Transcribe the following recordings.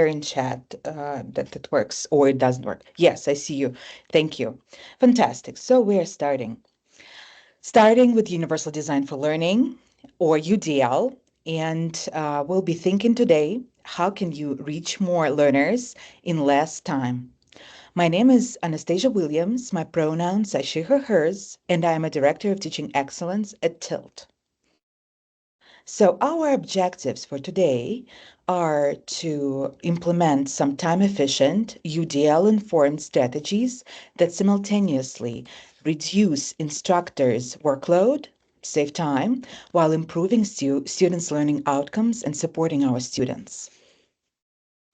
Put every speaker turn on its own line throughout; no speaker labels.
in chat that works or it doesn't work. Yes, I see you. Thank you. Fantastic. So we are starting with Universal Design for Learning, or UDL, and we'll be thinking today, how can you reach more learners in less time? My name is Anastasia Williams. My pronouns are she, her, hers, and I am a Director of Teaching Excellence at TILT. So our objectives for today are to implement some time-efficient, UDL-informed strategies that simultaneously reduce instructors' workload, save time, while improving students' learning outcomes and supporting our students.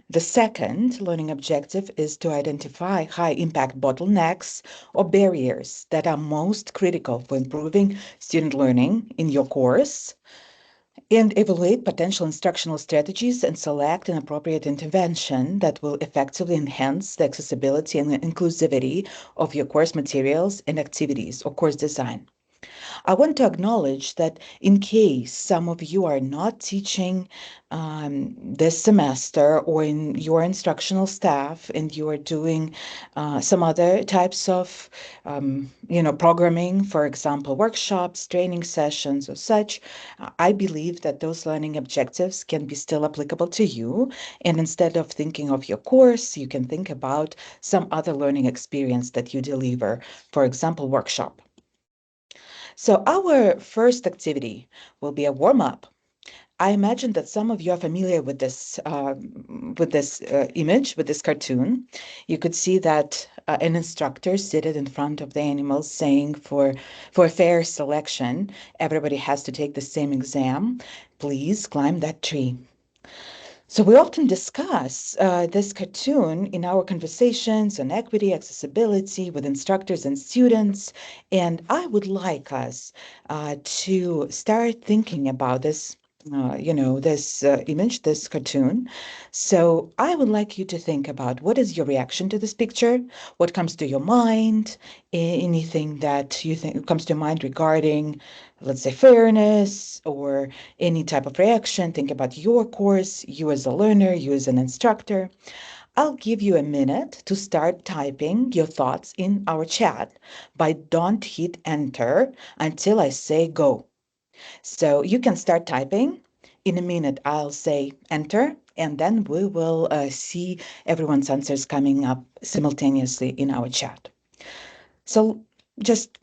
The second learning objective is to identify high-impact bottlenecks or barriers that are most critical for improving student learning in your course and evaluate potential instructional strategies and select an appropriate intervention that will effectively enhance the accessibility and inclusivity of your course materials and activities or course design. I want to acknowledge that in case some of you are not teaching this semester or in your instructional staff and you are doing some other types of programming, for example, workshops, training sessions or such, I believe that those learning objectives can be still applicable to you. And instead of thinking of your course, you can think about some other learning experience that you deliver, for example, workshop. So our first activity will be a warm-up. I imagine that some of you are familiar with this image, with this cartoon. You could see that an instructor seated in front of the animals saying for fair selection, everybody has to take the same exam. Please climb that tree. So we often discuss this cartoon in our conversations on equity, accessibility with instructors and students, and I would like us to start thinking about this, this image, this cartoon. So I would like you to think about what is your reaction to this picture, what comes to your mind, anything that you think comes to mind regarding, let's say, fairness or any type of reaction. Think about your course, you as a learner, you as an instructor. I'll give you a minute to start typing your thoughts in our chat, but don't hit enter until I say go. So you can start typing. In a minute, I'll say enter, and then we will see everyone's answers coming up simultaneously in our chat. So just,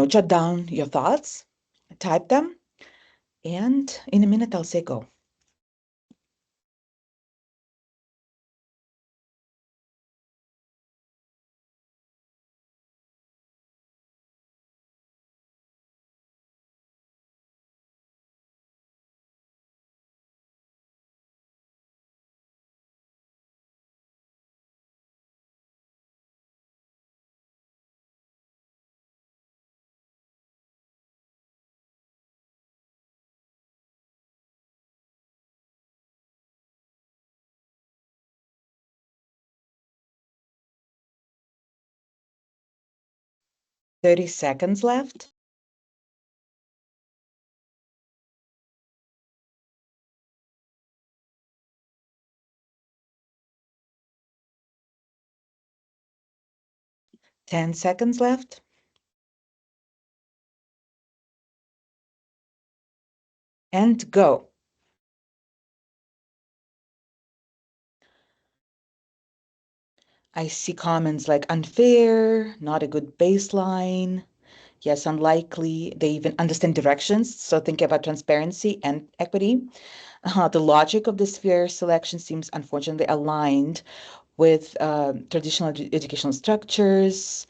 jot down your thoughts, type them, and in a minute, I'll say go. 30 seconds left. 10 seconds left. And go. I see comments like unfair, not a good baseline. Yes, unlikely. They even understand directions. So think about transparency and equity. The logic of this fair selection seems unfortunately aligned with traditional educational structures,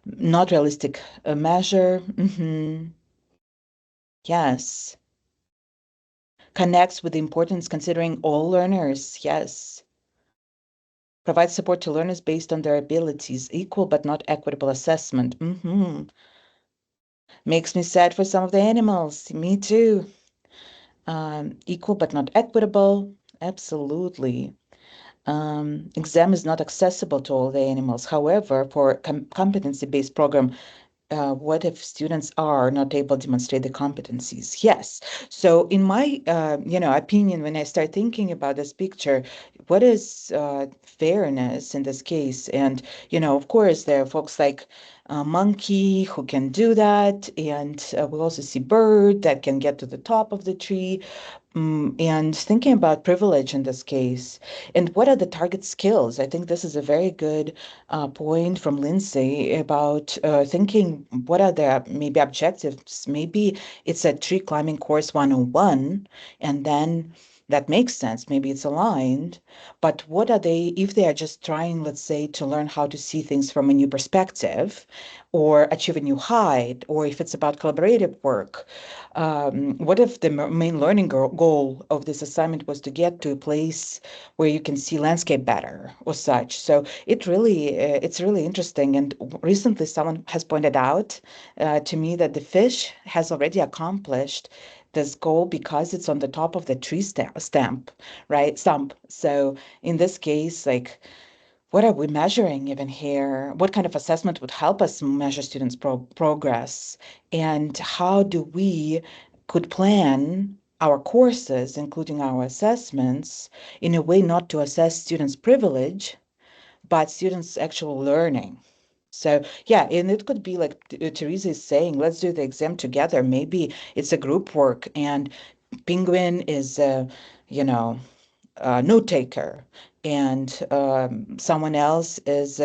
not realistic measure. Yes. Connects with the importance considering all learners. Yes. Provide support to learners based on their abilities. Equal but not equitable assessment. Makes me sad for some of the animals. Me too. Equal but not equitable. Absolutely. Exam is not accessible to all the animals. However, for competency-based program, what if students are not able to demonstrate the competencies? Yes. So in my, opinion, when I start thinking about this picture, what is fairness in this case? And, of course, there are folks like Monkey who can do that. And we also see Bird that can get to the top of the tree. And thinking about privilege in this case, and what are the target skills? I think this is a very good point from Lindsay about thinking what are the maybe objectives. Maybe it's a tree climbing course 101, and then that makes sense. Maybe it's aligned. But what are they, if they are just trying, let's say, to learn how to see things from a new perspective or achieve a new height, or if it's about collaborative work? What if the main learning goal of this assignment was to get to a place where you can see landscape better or such? So it's really interesting. And recently, someone has pointed out to me that the fish has already accomplished this goal because it's on the top of the tree stamp, right? Stump. So in this case, like, what are we measuring even here? What kind of assessment would help us measure students' progress? And how do we could plan our courses, including our assessments, in a way not to assess students' privilege, but students' actual learning? So yeah, and it could be like Teresa is saying, let's do the exam together. Maybe it's a group work, and Penguin is, you know, note taker, and someone else is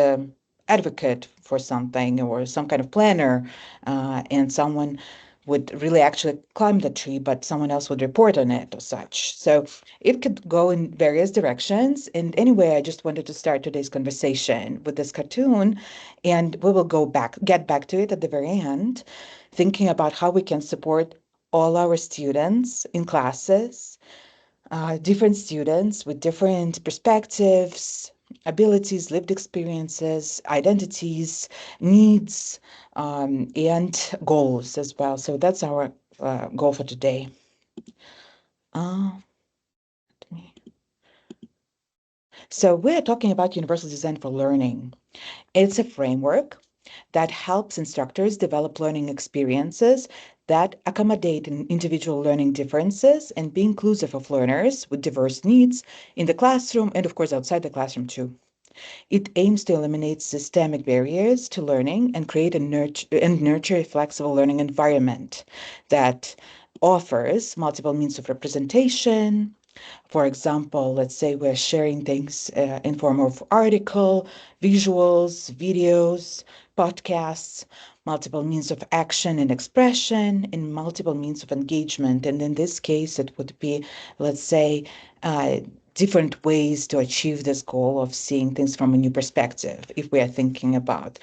advocate for something or some kind of planner, and someone would really actually climb the tree, but someone else would report on it or such. So it could go in various directions. And anyway, I just wanted to start today's conversation with this cartoon, and we will get back to it at the very end, thinking about how we can support all our students in classes, different students with different perspectives, abilities, lived experiences, identities, needs, and goals as well. So that's our goal for today. Uh, so we're talking about universal design for learning. It's a framework that helps instructors develop learning experiences that accommodate individual learning differences and be inclusive of learners with diverse needs in the classroom and, of course, outside the classroom, too. It aims to eliminate systemic barriers to learning and create and nurture a flexible learning environment that offers multiple means of representation. For example, let's say we're sharing things in form of article, visuals, videos, podcasts, multiple means of action and expression, and multiple means of engagement. And in this case, it would be, let's say, uh, different ways to achieve this goal of seeing things from a new perspective, if we are thinking about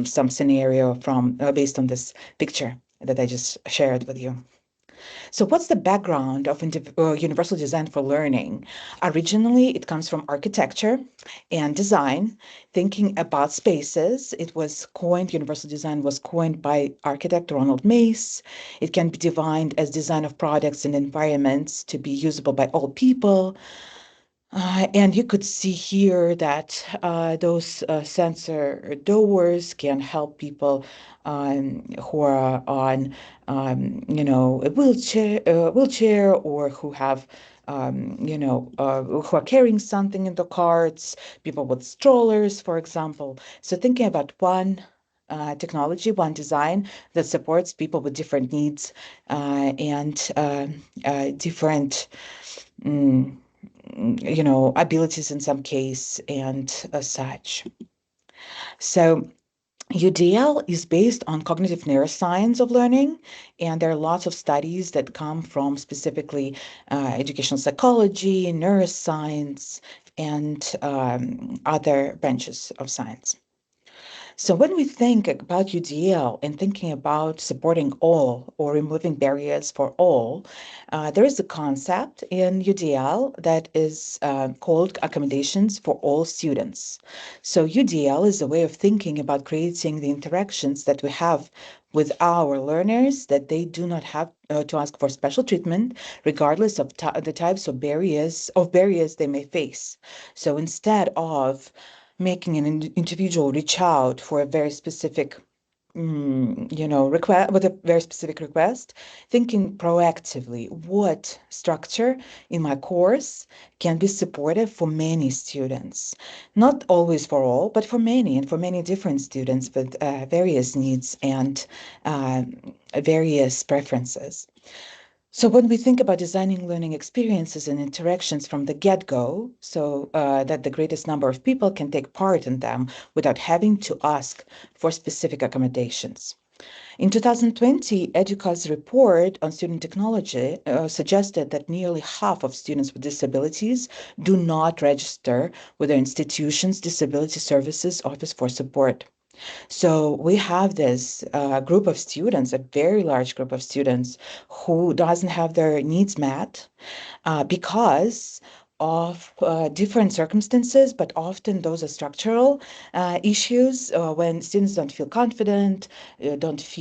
some scenario from based on this picture that I just shared with you. So, what's the background of universal design for learning? Originally, it comes from architecture and design, thinking about spaces. Universal design was coined by architect Ronald Mace. It can be defined as design of products and environments to be usable by all people. And you could see here that those sensor doors can help people who are on, a wheelchair, or who have, who are carrying something in the carts, people with strollers, for example. So thinking about one technology, one design that supports people with different needs and different. Mm, abilities in some case and such. So UDL is based on cognitive neuroscience of learning, and there are lots of studies that come from specifically educational psychology, neuroscience, and other branches of science. So when we think about UDL and thinking about supporting all or removing barriers for all, there is a concept in UDL that is called accommodations for all students. So UDL is a way of thinking about creating the interactions that we have with our learners, that they do not have to ask for special treatment, regardless of the types of barriers they may face. So instead of making an individual reach out for a very specific request with a very specific request, thinking proactively what structure in my course can be supportive for many students. Not always for all, but for many, and for many different students with various needs and uh, various preferences. So when we think about designing learning experiences and interactions from the get-go, so that the greatest number of people can take part in them without having to ask for specific accommodations. In 2020, EDUCA's report on student technology suggested that nearly half of students with disabilities do not register with their institution's Disability Services Office for support. So we have this group of students, a very large group of students, who doesn't have their needs met because of different circumstances, but often those are structural issues when students don't feel confident, don't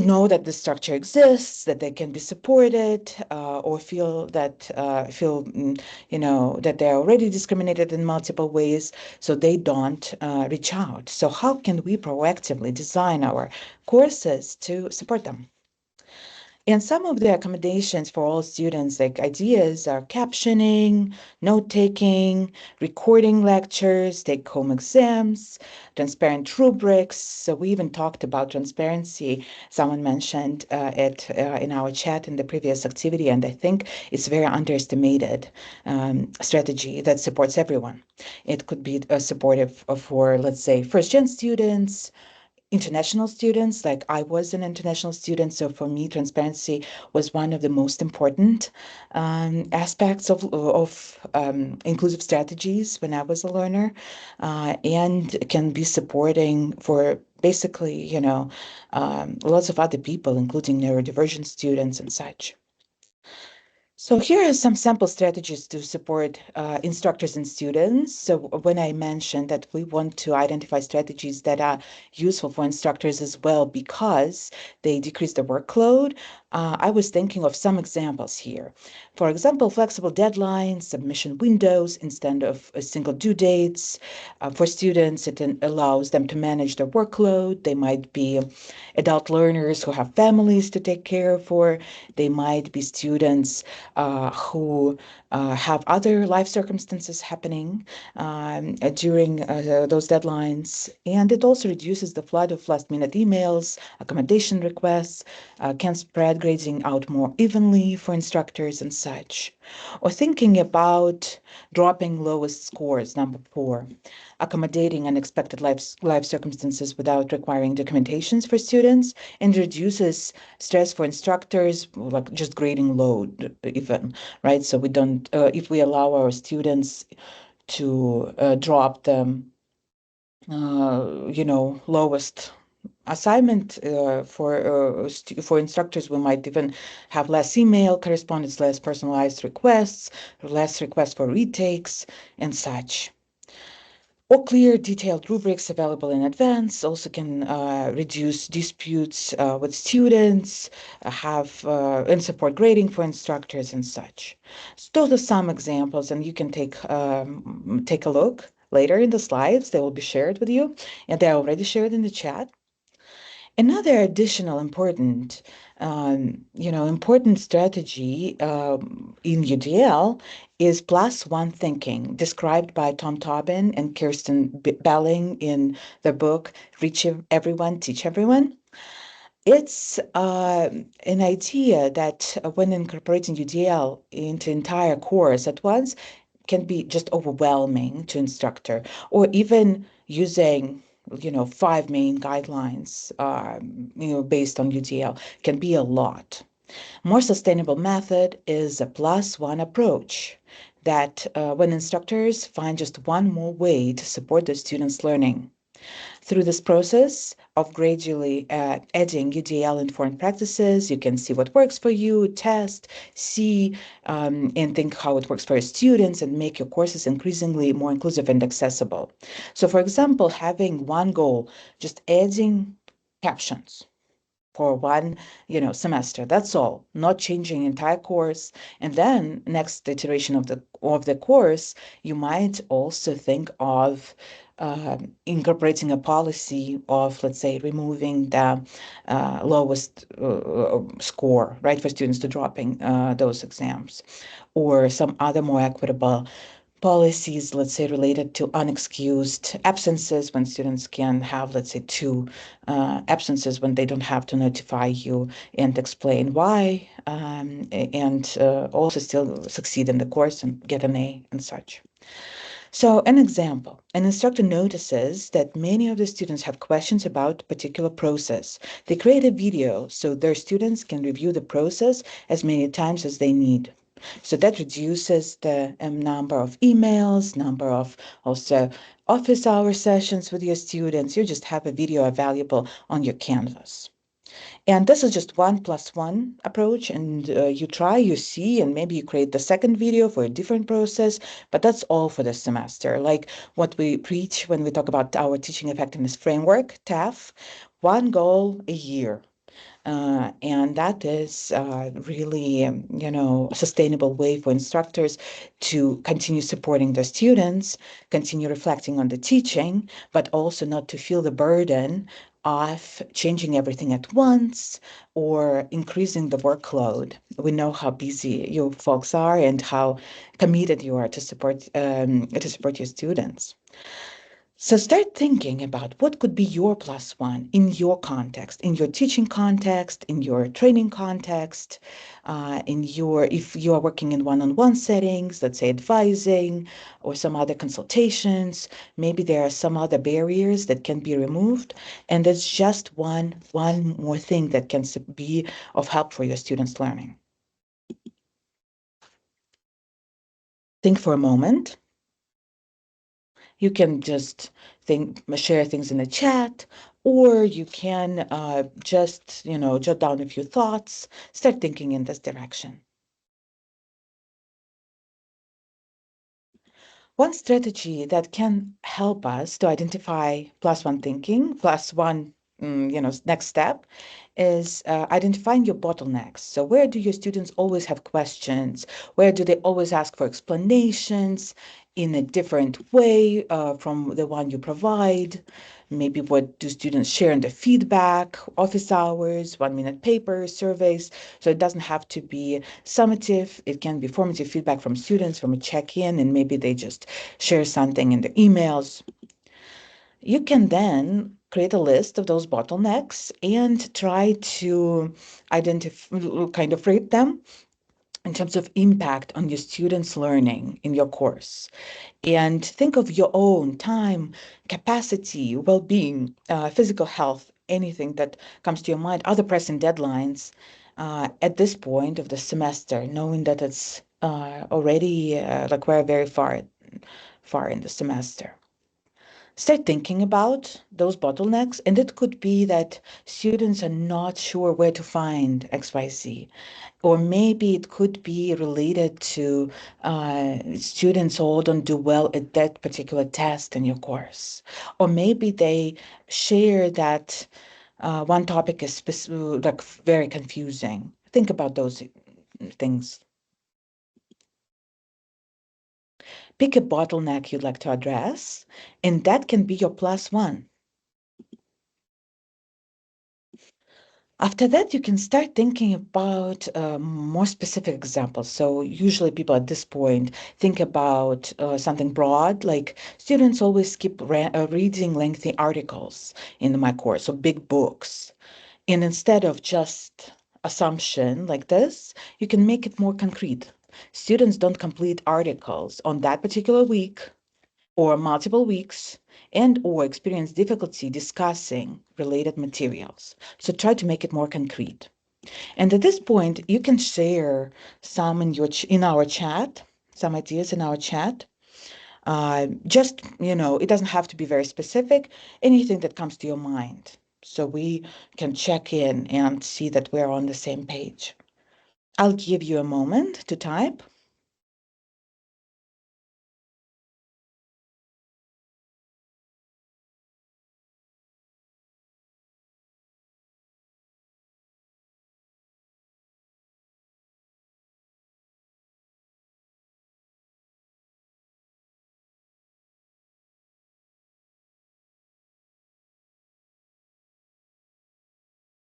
know that the structure exists, that they can be supported, or feel that they're already discriminated in multiple ways, so they don't reach out. So how can we proactively design our courses to support them? And some of the accommodations for all students, like ideas, are captioning, note taking, recording lectures, take home exams, transparent rubrics. So we even talked about transparency. Someone mentioned it in our chat in the previous activity, and I think it's a very underestimated strategy that supports everyone. It could be supportive for, let's say, first gen students, international students. Like I was an international student, so for me, transparency was one of the most important aspects of inclusive strategies when I was a learner, and can be supporting for basically, lots of other people, including neurodivergent students and such. So here are some sample strategies to support instructors and students. So when I mentioned that we want to identify strategies that are useful for instructors as well because they decrease the workload, I was thinking of some examples here. For example, flexible deadlines, submission windows instead of single due dates. For students, it allows them to manage their workload. They might be adult learners who have families to take care for. They might be students who have other life circumstances happening during those deadlines. And it also reduces the flood of last minute emails, accommodation requests, can spread grading out more evenly for instructors and such. Or thinking about dropping lowest scores, number 4, accommodating unexpected life circumstances without requiring documentations for students, and reduces stress for instructors, like just grading load even, right? So we don't, if we allow our students to drop the, lowest assignment for instructors, we might even have less email correspondence, less personalized requests, less requests for retakes, and such. Or clear, detailed rubrics available in advance also can reduce disputes with students, and support grading for instructors and such. So those are some examples, and you can take a look later in the slides. They will be shared with you, and they're already shared in the chat. Another additional important strategy in UDL is plus one thinking, described by Tom Tobin and Kirsten Belling in the book Reach Everyone, Teach Everyone. It's an idea that when incorporating UDL into entire course at once can be just overwhelming to instructor, or even using 5 main guidelines based on UDL can be a lot. More sustainable method is a plus one approach that when instructors find just one more way to support the students' learning. Through this process of gradually adding UDL informed practices, you can see what works for you, test, see, and think how it works for your students, and make your courses increasingly more inclusive and accessible. So, for example, having one goal, just adding captions for one semester, that's all, not changing entire course. And then next iteration of the course, you might also think of incorporating a policy of, let's say, removing the lowest score, right, for students to dropping those exams, or some other more equitable policies, let's say, related to unexcused absences when students can have, let's say, two absences when they don't have to notify you and explain why, and also still succeed in the course and get an A and such. So, an example, an instructor notices that many of the students have questions about a particular process. They create a video so their students can review the process as many times as they need. So that reduces the number of emails, number of also office hour sessions with your students. You just have a video available on your canvas. And this is just 1+1 approach. And you try, you see, and maybe you create the second video for a different process. But that's all for the semester. Like what we preach when we talk about our teaching effectiveness framework, TAF, one goal a year. And that is really, a sustainable way for instructors to continue supporting their students, continue reflecting on the teaching, but also not to feel the burden of changing everything at once or increasing the workload. We know how busy you folks are and how committed you are to support your students. So start thinking about what could be your plus one in your context, in your teaching context, in your training context, if you are working in one-on-one settings, let's say advising or some other consultations, maybe there are some other barriers that can be removed. And that's just one more thing that can be of help for your students' learning. Think for a moment. You can just share things in the chat, or you can just, jot down a few thoughts, start thinking in this direction. One strategy that can help us to identify plus one thinking, plus one, next step is identifying your bottlenecks. So where do your students always have questions? Where do they always ask for explanations in a different way from the one you provide? Maybe what do students share in the feedback, office hours, 1-minute papers, surveys? So it doesn't have to be summative. It can be formative feedback from students from a check-in, and maybe they just share something in the emails. You can then create a list of those bottlenecks and try to identify, kind of rate them in terms of impact on your students' learning in your course. And think of your own time, capacity, well-being, physical health, anything that comes to your mind, other pressing deadlines at this point of the semester, knowing that it's already like we're very far in the semester. Start thinking about those bottlenecks, and it could be that students are not sure where to find XYZ, or maybe it could be related to students all don't do well at that particular test in your course, or maybe they share that one topic is like very confusing. Think about those things. Pick a bottleneck you'd like to address, and that can be your plus one. After that, you can start thinking about more specific examples. So usually people at this point think about something broad, like students always skip reading lengthy articles in my course, so big books. And instead of just assumption like this, you can make it more concrete. Students don't complete articles on that particular week or multiple weeks and or experience difficulty discussing related materials. So try to make it more concrete. And at this point, you can share some in our chat, some ideas in our chat. Just, it doesn't have to be very specific, anything that comes to your mind. So we can check in and see that we're on the same page. I'll give you a moment to type.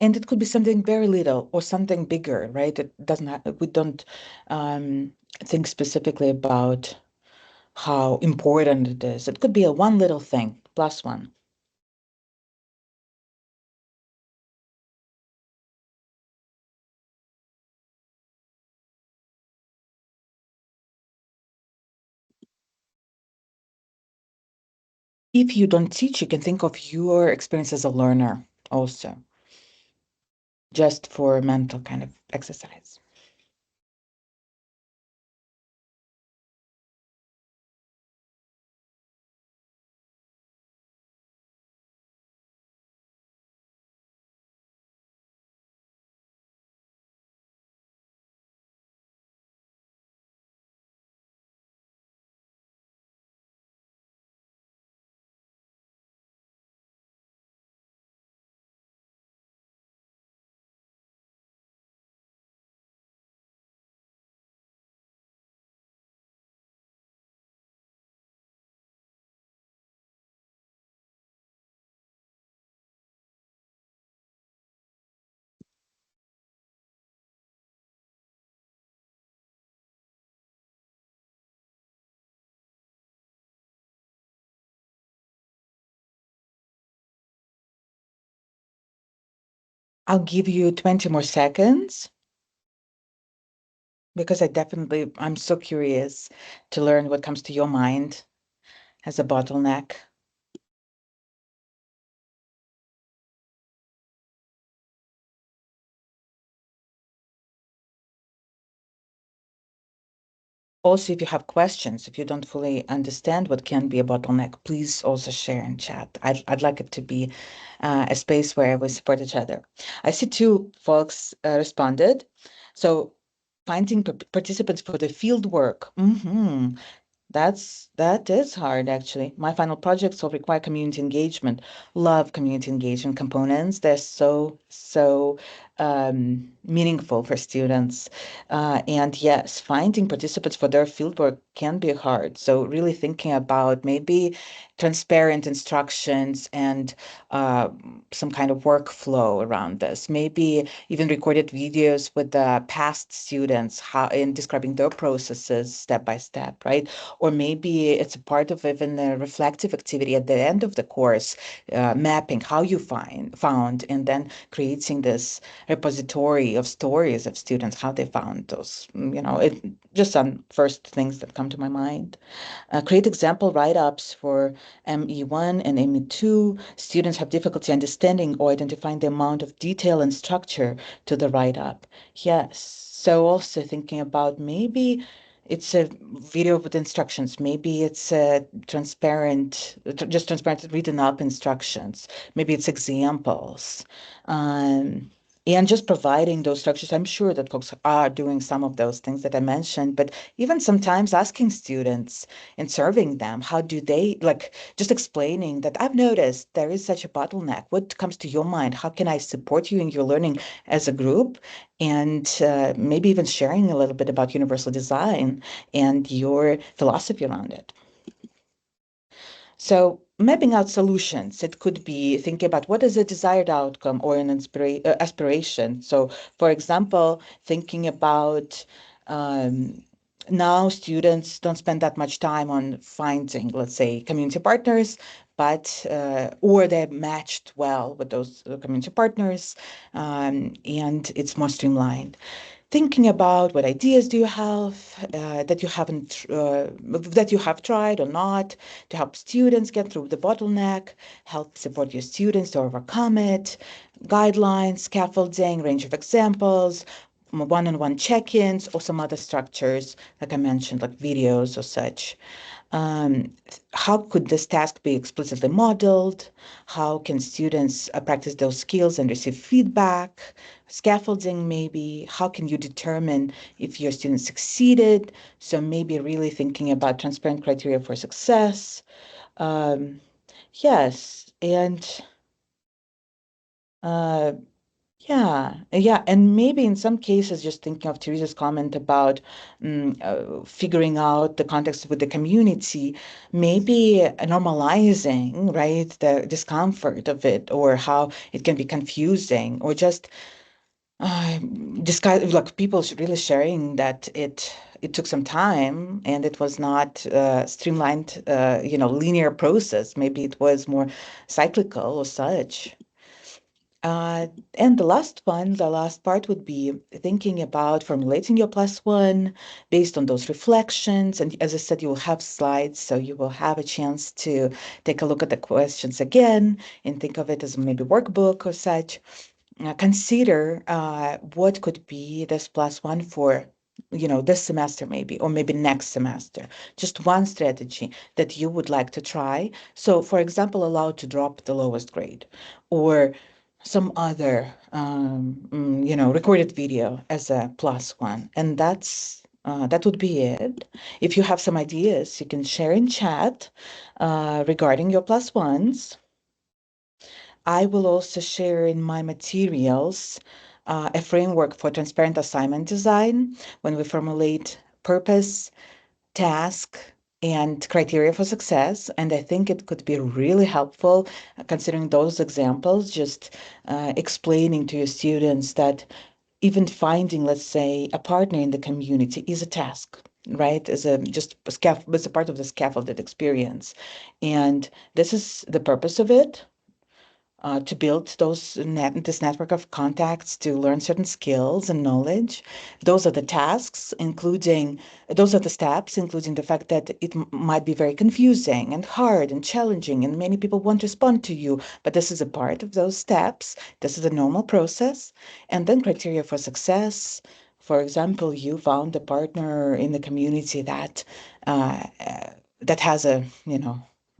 And it could be something very little or something bigger, right? It doesn't have, we don't think specifically about how important it is. It could be a one little thing, plus one. If you don't teach, you can think of your experience as a learner also, just for mental kind of exercise. I'll give you 20 more seconds because I'm so curious to learn what comes to your mind as a bottleneck. Also, if you have questions, if you don't fully understand what can be a bottleneck, please also share in chat. I'd like it to be a space where we support each other. I see two folks responded. So finding participants for the field work. That is hard actually. My final projects will require community engagement. Love community engagement components. They're so meaningful for students. And yes, finding participants for their fieldwork can be hard. So really thinking about maybe transparent instructions and uh, some kind of workflow around this. Maybe even recorded videos with the past students how in describing their processes step by step, right? Or maybe it's a part of even a reflective activity at the end of the course, mapping how you found, and then creating this repository of stories of students, how they found those, just some first things that come to my mind. Create example write-ups for ME1 and ME2. Students have difficulty understanding or identifying the amount of detail and structure to the write-up. Yes. So also thinking about maybe it's a video with instructions. Maybe it's a just transparent written up instructions. Maybe it's examples. Um, and just providing those structures. I'm sure that folks are doing some of those things that I mentioned, but even sometimes asking students and serving them, how do they like just explaining that I've noticed there is such a bottleneck. What comes to your mind? How can I support you in your learning as a group? And maybe even sharing a little bit about universal design and your philosophy around it. So mapping out solutions, it could be thinking about what is a desired outcome or an aspiration. So, for example, thinking about um, now students don't spend that much time on finding, let's say, community partners, but or they're matched well with those community partners, and it's more streamlined. Thinking about what ideas do you have that you have tried or not to help students get through the bottleneck, help support your students to overcome it, guidelines, scaffolding, range of examples, one-on-one check-ins, or some other structures, like I mentioned, like videos or such. How could this task be explicitly modeled? How can students practice those skills and receive feedback? Scaffolding, maybe. How can you determine if your students succeeded? So maybe really thinking about transparent criteria for success. Um, yes, and uh, Yeah, and maybe in some cases, just thinking of Teresa's comment about figuring out the context with the community, maybe normalizing, right, the discomfort of it, or how it can be confusing, or just uh, discuss like people really sharing that it took some time and it was not streamlined, linear process. Maybe it was more cyclical or such. And the last part would be thinking about formulating your plus one based on those reflections. And as I said, you will have slides, so you will have a chance to take a look at the questions again and think of it as maybe workbook or such. Consider what could be this plus one for, this semester maybe, or maybe next semester. Just one strategy that you would like to try. So, for example, allow to drop the lowest grade, or some other, recorded video as a plus one, and that would be it. If you have some ideas, you can share in chat regarding your plus ones. I will also share in my materials a framework for transparent assignment design when we formulate purpose, task, and criteria for success. And I think it could be really helpful considering those examples, just explaining to your students that even finding, let's say, a partner in the community is a task. Right, as a just a as a part of the scaffolded experience, and this is the purpose of it, to build this network of contacts to learn certain skills and knowledge. Those are the tasks, including those are the steps, including the fact that it might be very confusing and hard and challenging, and many people won't respond to you. But this is a part of those steps. This is a normal process. And then criteria for success. For example, you found a partner in the community that has a,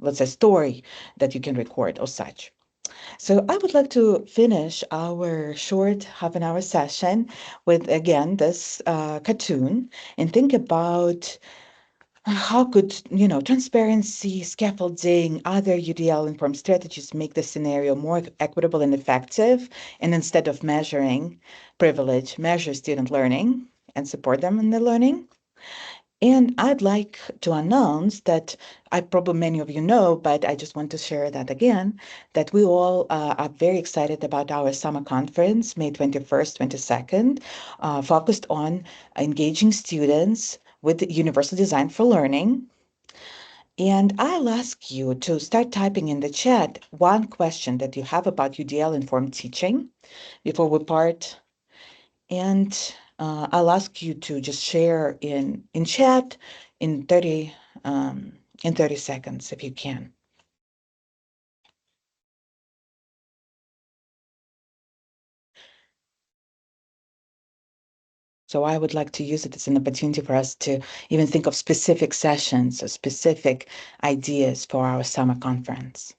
let's say, story that you can record or such. So I would like to finish our short half an hour session with again this cartoon and think about how could, transparency, scaffolding, other UDL informed strategies make the scenario more equitable and effective, and instead of measuring privilege, measure student learning and support them in their learning. And I'd like to announce that I probably many of you know, but I just want to share that again, that we all are very excited about our summer conference, May 21st, 22nd, focused on engaging students with universal design for learning. And I'll ask you to start typing in the chat one question that you have about UDL informed teaching before we part, and I'll ask you to just share in chat in 30 um, in 30 seconds if you can. So I would like to use it as an opportunity for us to even think of specific sessions or specific ideas for our summer conference.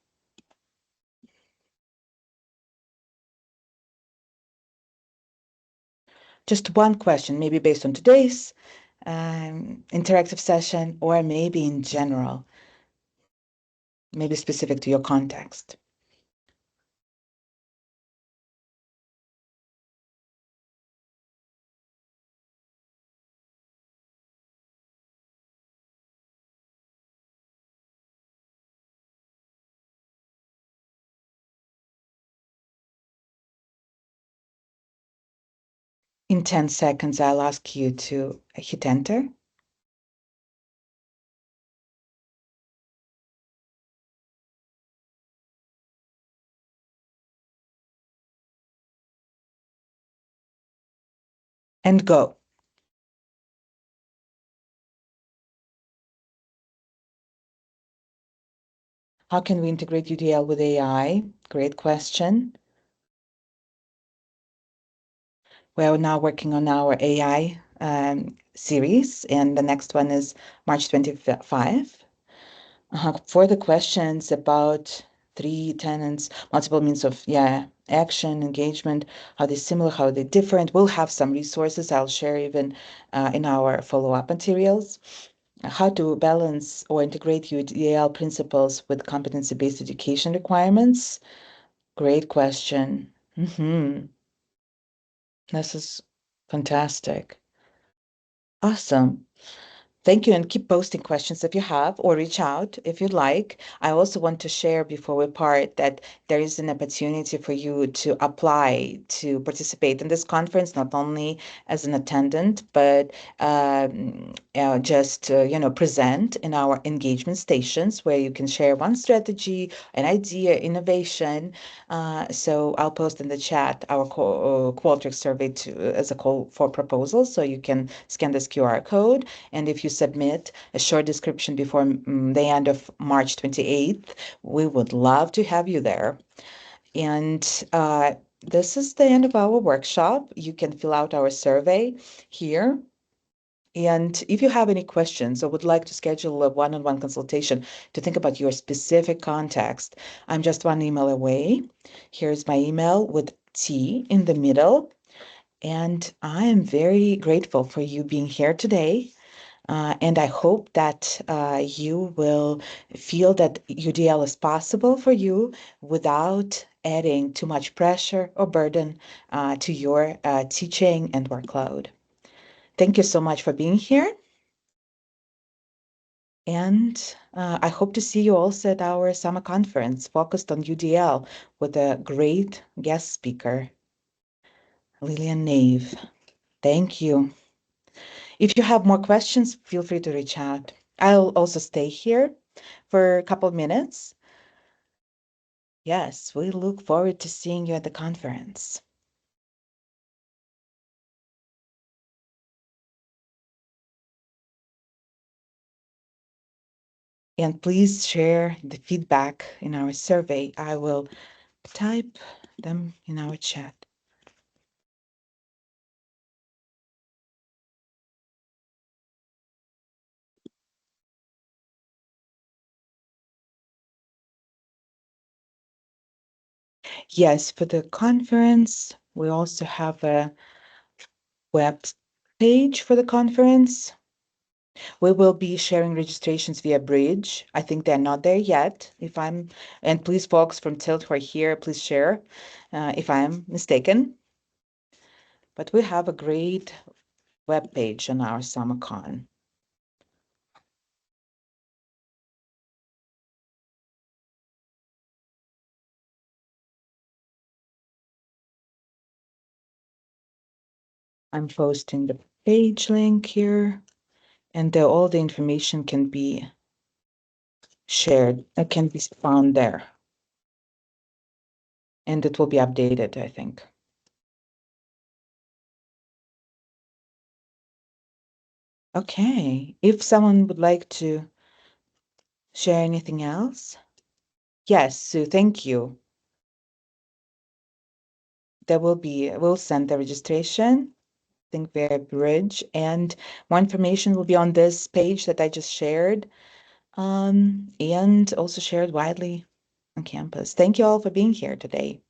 Just one question, maybe based on today's interactive session, or maybe in general, maybe specific to your context. In 10 seconds, I'll ask you to hit enter. And go. How can we integrate UDL with AI? Great question. We're now working on our AI series, and the next one is March 25. For the questions about three tenants, multiple means of, action, engagement, how they're similar, how they're different, we'll have some resources I'll share even in our follow-up materials. How to balance or integrate UDL principles with competency-based education requirements. Great question. This is fantastic. Awesome. Thank you, and keep posting questions if you have, or reach out if you'd like. I also want to share before we part that there is an opportunity for you to apply to participate in this conference, not only as an attendant, but just present in our engagement stations where you can share one strategy, an idea, innovation. So I'll post in the chat our Qualtrics survey as a call for proposals, so you can scan this QR code. And if you submit a short description before the end of March 28th, we would love to have you there. And this is the end of our workshop. You can fill out our survey here. And if you have any questions or would like to schedule a one-on-one consultation to think about your specific context, I'm just one email away. Here's my email with T in the middle. And I am very grateful for you being here today. And I hope that you will feel that UDL is possible for you without adding too much pressure or burden to your teaching and workload. Thank you so much for being here. And I hope to see you also at our summer conference focused on UDL with a great guest speaker, Lillian Nave. Thank you. If you have more questions, feel free to reach out. I'll also stay here for a couple of minutes. Yes, we look forward to seeing you at the conference. And please share the feedback in our survey. I will type them in our chat. Yes, for the conference, we also have a web page for the conference. We will be sharing registrations via Bridge. I think they're not there yet. And please, folks from Tilt who are here, please share if I'm mistaken. But we have a great web page on our SummerCon. I'm posting the page link here, and all the information can be shared. It can be found there, and it will be updated, I think. Okay, if someone would like to share anything else. Yes, Sue, thank you. We'll send the registration, I think via Bridge, and more information will be on this page that I just shared, and also shared widely on campus. Thank you all for being here today.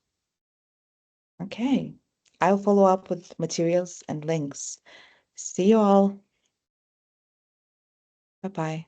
Okay, I'll follow up with materials and links. See you all. Bye-bye.